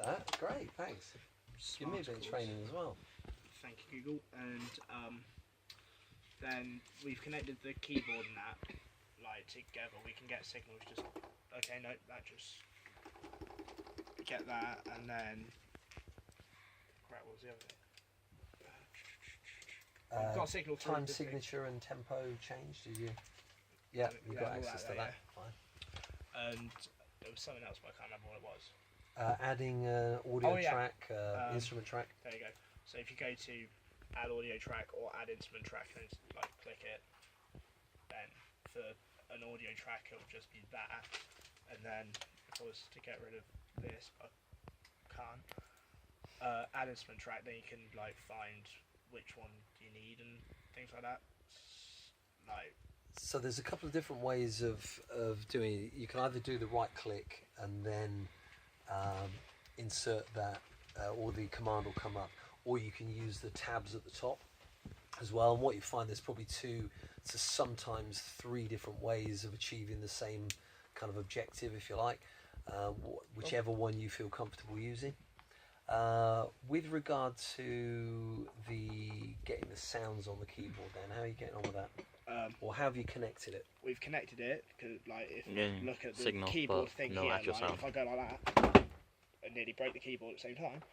that. Great, thanks. Give me a bit of training as well. Thank you, Google. And then we've connected the keyboard and that like together. We can get signals. Just okay. No, that just get that, and then crap. What was the other thing? We've got a signal through time the signature and tempo change. Did you? Yeah, you got access to that. Fine. And there was something else, but I can't remember what it was. Adding audio track, instrument track. There you go. So if you go to add audio track or add instrument track and like click it, then for an audio track it'll just be that. And then if I was to get rid of this, I can't. Add instrument track, then you can like find which one you need and things like that. Like. So there's a couple of different ways of doing it. You can either do the right click and then insert that, or the command will come up, or you can use the tabs at the top as well. And what you find, there's probably two to sometimes three different ways of achieving the same kind of objective, if you like, whichever one you feel comfortable using. With regard to getting the sounds on the keyboard, then how are you getting on with that? Or how have you connected it? We've connected it because, like, if you look at the keyboard thing no here, actual like, sound. if I go like that and nearly break the keyboard at the same time,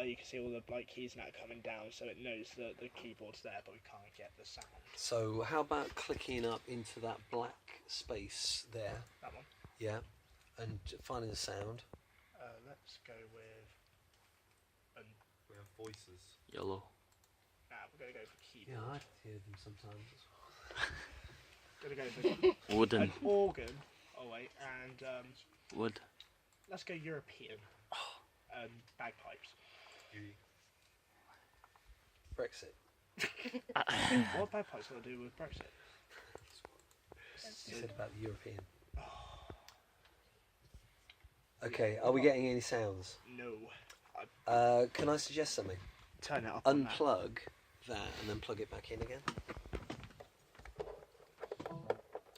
you can see all the like keys and that coming down, so it knows that the keyboard's there, but we can't get the sound. So how about clicking up into that black space there? That one. Yeah, and finding the sound. Let's go with. We have voices. Yellow. Nah, we're gonna go for keyboard. Yeah, I hear them sometimes as well. Gonna go for Wooden. an organ. Oh wait, and Wood. let's go European. Bagpipes. Brexit. What bagpipes got to do with Brexit? You said about the European. Okay, are we getting any sounds? No. Can I suggest something? Turn it up. on that. Unplug that and then plug it back in again.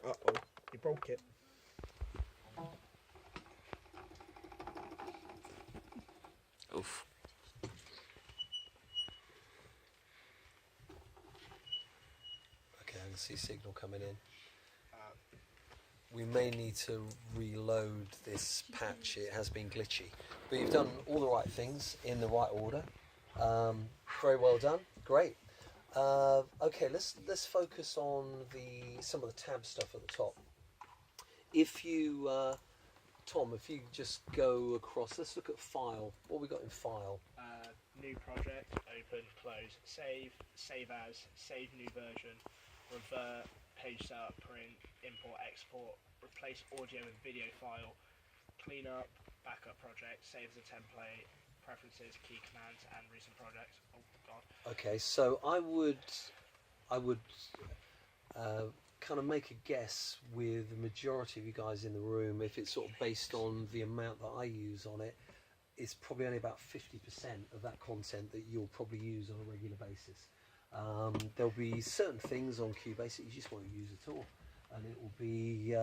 Uh-oh, you broke it. Oof. Okay, I can see signal coming in. We may need to reload this patch. It has been glitchy, but you've done all the right things in the right order. Very well done. Great. Okay, let's focus on some of the tab stuff at the top. If you, Tom, if you just go across, let's look at file. What we got in file? New project, open, close, save, save as, save new version, revert, page setup, print, import, export, replace audio and video file, clean up, backup project, save as a template, preferences, key commands, and recent projects. Oh god. Okay, so I would kind of make a guess with the majority of you guys in the room, if it's sort of based on the amount that I use on it, it's probably only about 50% of that content that you'll probably use on a regular basis. There'll be certain things on Cubase that you just won't use at all, and it will be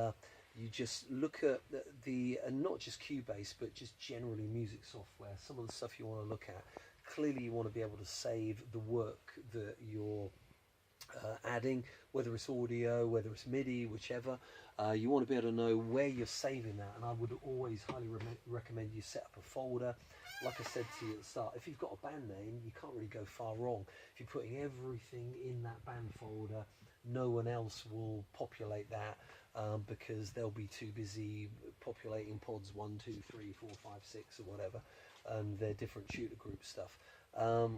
you just look at and not just Cubase, but just generally music software. Some of the stuff you want to look at. Clearly, you want to be able to save the work that you're adding, whether it's audio, whether it's MIDI, whichever. You want to be able to know where you're saving that, and I would always highly recommend you set up a folder. Like I said to you at the start, if you've got a band name, you can't really go far wrong. If you're putting everything in that band folder, no one else will populate that because they'll be too busy populating pods 1, 2, 3, 4, 5, 6 or whatever, and their different tutor group stuff. How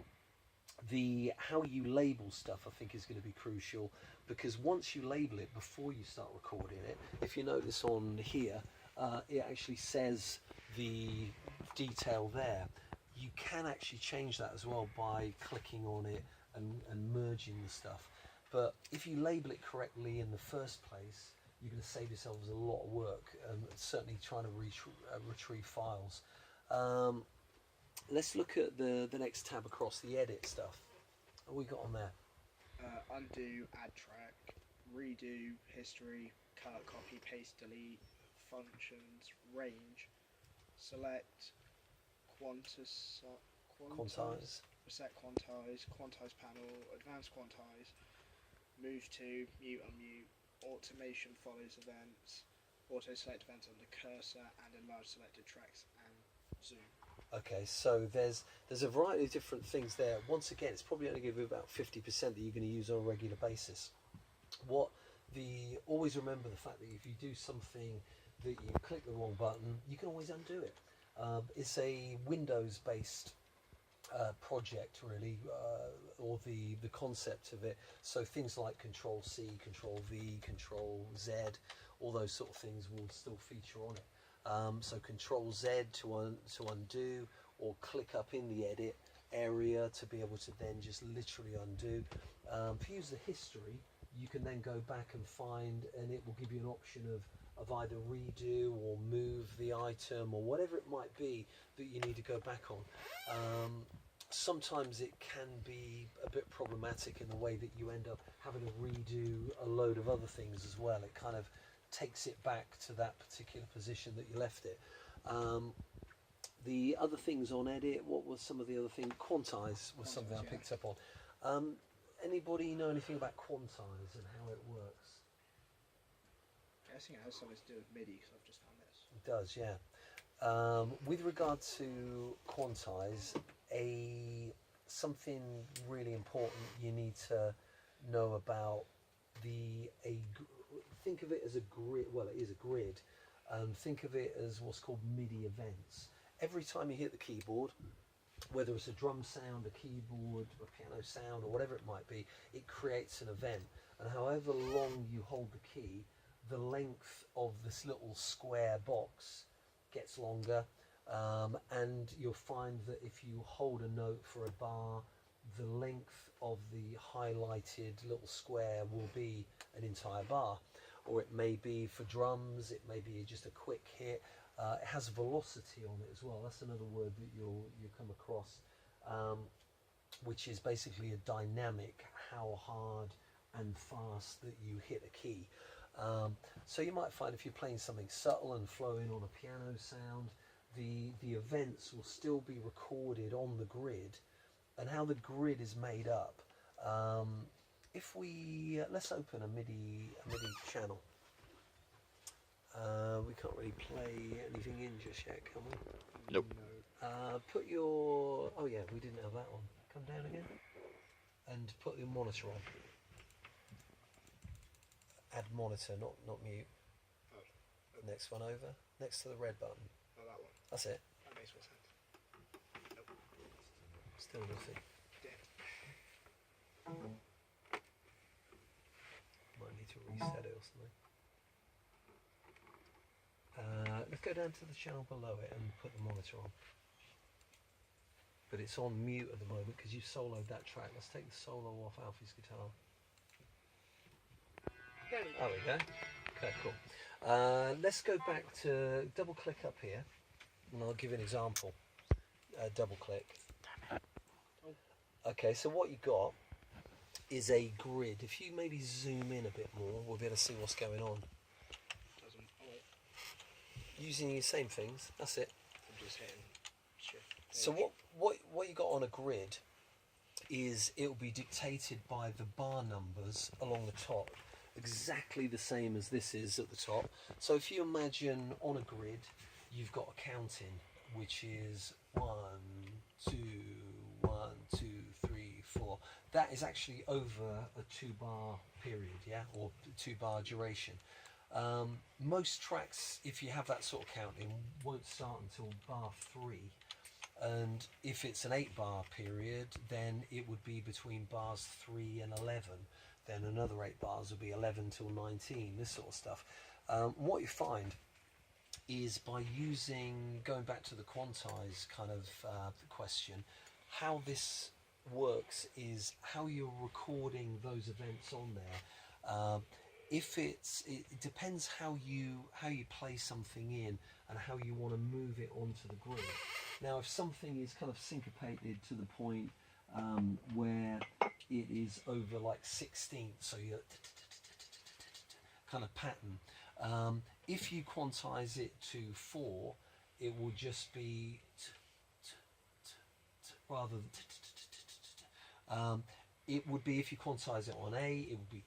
you label stuff, I think, is going to be crucial, because once you label it before you start recording it, if you notice on here, it actually says the detail there. You can actually change that as well by clicking on it and merging the stuff. But if you label it correctly in the first place, you're going to save yourselves a lot of work, and certainly trying to retrieve files. Let's look at the next tab across, the edit stuff. What we got on there? Undo, add track, redo, history, cut, copy, paste, delete, functions, range, select, Quantize. reset quantize panel, advanced quantize, move to, mute unmute, automation follows events, auto select events on the cursor, and enlarge selected tracks and zoom. Okay, so there's a variety of different things there. Once again, it's probably only going to be about 50% that you're going to use on a regular basis. Always remember the fact that if you do something that you click the wrong button, you can always undo it. It's a Windows-based project, really, or the concept of it. So things like Control C, Control V, Control Z, all those sort of things will still feature on it. So Control Z to undo, or click up in the edit area to be able to then just literally undo. If you use the history, you can then go back and find, and it will give you an option of either redo or move the item or whatever it might be that you need to go back on. Sometimes it can be a bit problematic in the way that you end up having to redo a load of other things as well. It kind of takes it back to that particular position that you left it. The other things on edit, what was some of the other things? Quantize was something I picked up on. Anybody know anything about Quantize and how it works? I think it has something to do with MIDI, because I've just found this. It does, yeah. With regard to Quantize, something really important you need to know about think of it as a grid. Well, it is a grid. Think of it as what's called MIDI events. Every time you hit the keyboard, whether it's a drum sound, a keyboard, a piano sound, or whatever it might be, it creates an event. And however long you hold the key, the length of this little square box gets longer. And you'll find that if you hold a note for a bar, the length of the highlighted little square will be an entire bar. Or it may be for drums, it may be just a quick hit. It has velocity on it as well. That's another word that you'll come across, which is basically a dynamic, how hard and fast that you hit a key. So you might find if you're playing something subtle and flowing on a piano sound, the events will still be recorded on the grid. And how the grid is made up. If we let's open a MIDI channel. We can't really play anything in just yet, can we? Nope. Put your... Oh yeah, we didn't have that on. Come down again. And put your monitor on. Add monitor, not mute. Oh. Next one over. Next to the red button. Oh, that one. That's it. That makes more sense. Nope. Still nothing. Damn. Might need to reset it or something. Let's go down to the channel below it and put the monitor on. But it's on mute at the moment because you soloed that track. Let's take the solo off Alfie's guitar. There we go. Okay, cool. Let's go back to double click up here, and I'll give you an example. Double click. Okay, so what you got is a grid. If you maybe zoom in a bit more, we'll be able to see what's going on. Doesn't. Oh, wait. Using the same things. That's it. I'm just hitting shift. So what you got on a grid is it will be dictated by the bar numbers along the top, exactly the same as this is at the top. So if you imagine on a grid, you've got a counting, which is 1, 2, 1, 2, 3, 4. That is actually over a 2-bar period, yeah, or 2-bar duration. Most tracks, if you have that sort of counting, won't start until bar 3. And if it's an 8-bar period, then it would be between bars 3 and 11. Then another 8 bars would be 11 till 19, this sort of stuff. What you find is by going back to the quantize kind of question, how this works is how you're recording those events on there. It depends how you play something in and how you want to move it onto the grid. Now, if something is kind of syncopated to the point where it is over like 16th, so you're kind of pattern. If you quantize it to 4, it will just be rather than it would be, if you quantize it on A, it would be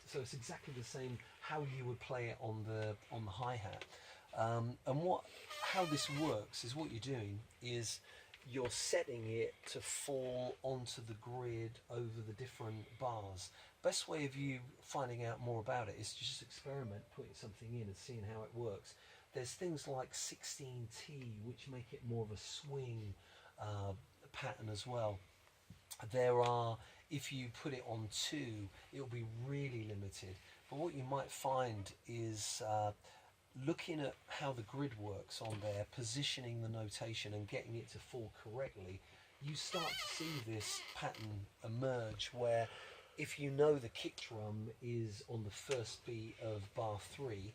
so it's exactly the same how you would play it on the hi-hat. And how this works is, what you're doing is you're setting it to fall onto the grid over the different bars. Best way of you finding out more about it is to just experiment putting something in and seeing how it works. There's things like 16T which make it more of a swing pattern as well. There are, if you put it on 2, it'll be really limited. But what you might find is looking at how the grid works on there, positioning the notation and getting it to fall correctly, you start to see this pattern emerge where, if you know the kick drum is on the first beat of bar 3,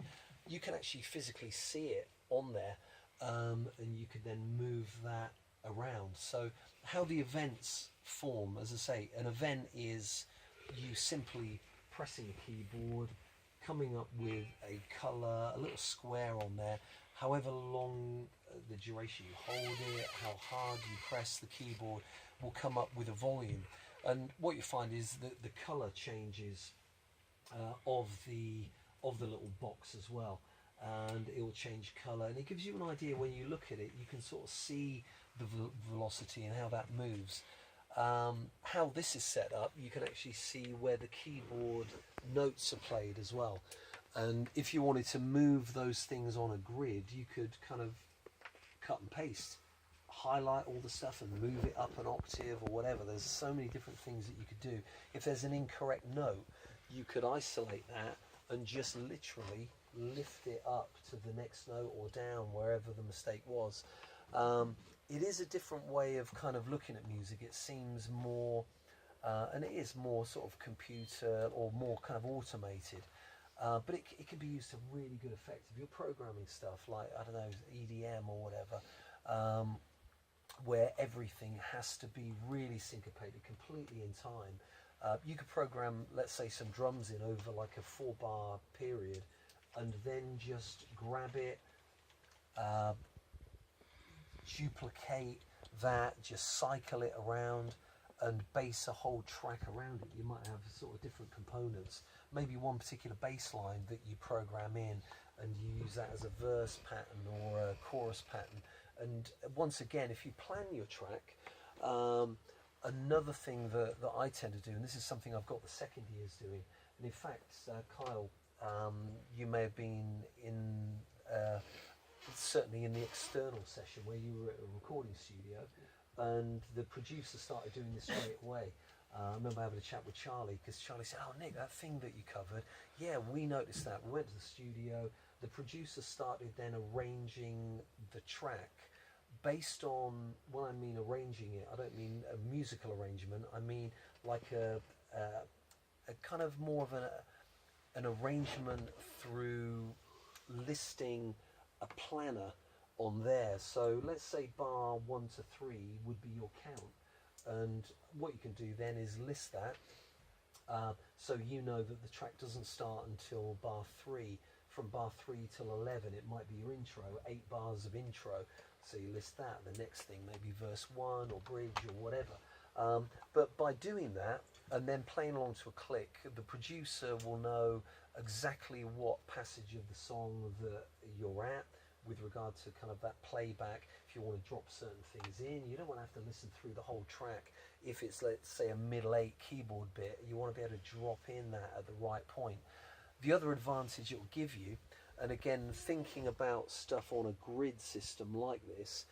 you can actually physically see it on there, and you could then move that around. So how the events form, as I say, an event is you simply pressing a keyboard, coming up with a colour, a little square on there, however long the duration you hold it, how hard you press the keyboard, will come up with a volume. And what you find is that the colour changes of the little box as well, and it will change colour, and it gives you an idea. When you look at it, you can sort of see the velocity and how that moves. How this is set up, you can actually see where the keyboard notes are played as well. And if you wanted to move those things on a grid, you could kind of cut and paste, highlight all the stuff and move it up an octave or whatever. There's so many different things that you could do. If there's an incorrect note, you could isolate that and just literally lift it up to the next note or down wherever the mistake was. It is a different way of kind of looking at music. It seems more, and it is more sort of computer or more kind of automated, but it can be used to really good effect. If you're programming stuff like, I don't know, EDM or whatever, where everything has to be really syncopated, completely in time, you could program, let's say, some drums in over like a 4-bar period, and then just grab it, duplicate that, just cycle it around and base a whole track around it. You might have sort of different components, maybe one particular bass line that you program in, and you use that as a verse pattern or a chorus pattern. And once again, if you plan your track, another thing that I tend to do, and this is something I've got the second years doing, and in fact, Kyle, you may have been in certainly in the external session where you were at a recording studio, and the producer started doing this straight away. I remember having a chat with Charlie, because Charlie said, "Oh, Nick, that thing that you covered, yeah, we noticed that. We went to the studio." The producer started then arranging the track based on, when I mean arranging it, I don't mean a musical arrangement. I mean like a kind of more of an arrangement through listing a planner on there. So let's say bar 1 to 3 would be your count, and what you can do then is list that, so you know that the track doesn't start until bar 3. From bar 3 till 11 it might be your intro, 8 bars of intro, so you list that. The next thing maybe verse 1 or bridge or whatever, but by doing that and then playing along to a click, the producer will know exactly what passage of the song that you're at with regard to kind of that playback. If you want to drop certain things in, you don't want to have to listen through the whole track. If it's, let's say, a middle 8 keyboard bit, you want to be able to drop in that at the right point. The other advantage it will give you, and again, thinking about stuff on a grid system like this,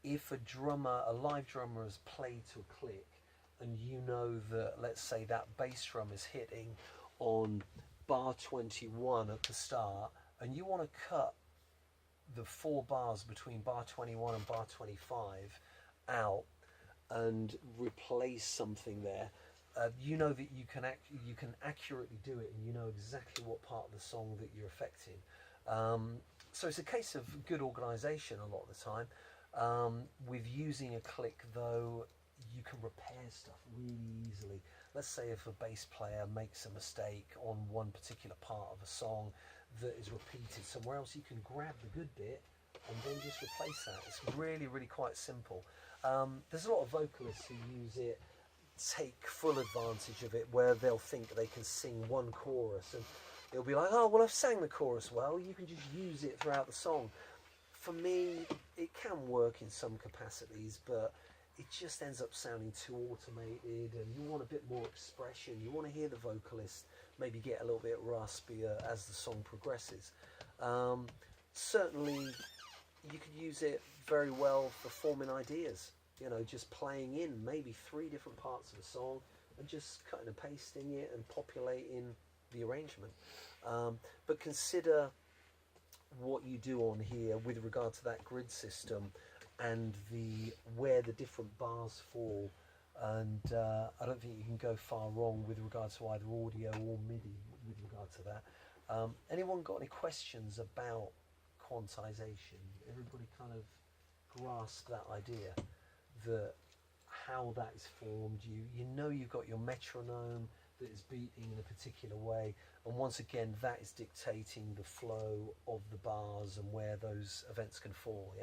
if a live drummer has played to a click, and you know that, let's say, that bass drum is hitting on bar 21 at the start, and you want to cut the 4 bars between bar 21 and bar 25 out and replace something there, you know that you can accurately do it, and you know exactly what part of the song that you're affecting. So it's a case of good organisation a lot of the time. With using a click, though, you can repair stuff really easily. Let's say if a bass player makes a mistake on one particular part of a song that is repeated somewhere else, you can grab the good bit and then just replace that. It's really, really quite simple. There's a lot of vocalists who use it, take full advantage of it, where they'll think they can sing one chorus and it'll be like, oh, well, I've sang the chorus well, you can just use it throughout the song. For me, it can work in some capacities, but it just ends up sounding too automated, and you want a bit more expression. You want to hear the vocalist maybe get a little bit raspier as the song progresses. Certainly, you could use it very well for forming ideas. You know, just playing in maybe 3 different parts of a song and just cutting and pasting it and populating the arrangement. But consider what you do on here with regard to that grid system and where the different bars fall, and I don't think you can go far wrong with regard to either audio or MIDI with regard to that. Anyone got any questions about quantization? Everybody kind of grasped that idea, that how that is formed. You know you've got your metronome that is beating in a particular way, and once again that is dictating the flow of the bars and where those events can fall.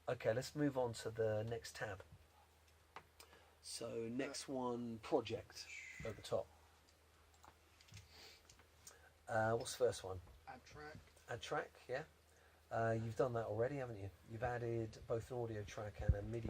Okay, let's move on to the next tab. So next one, project at the top. What's the first one? Add track. Add track, yeah. You've done that already, haven't you? You've added both an audio track and a MIDI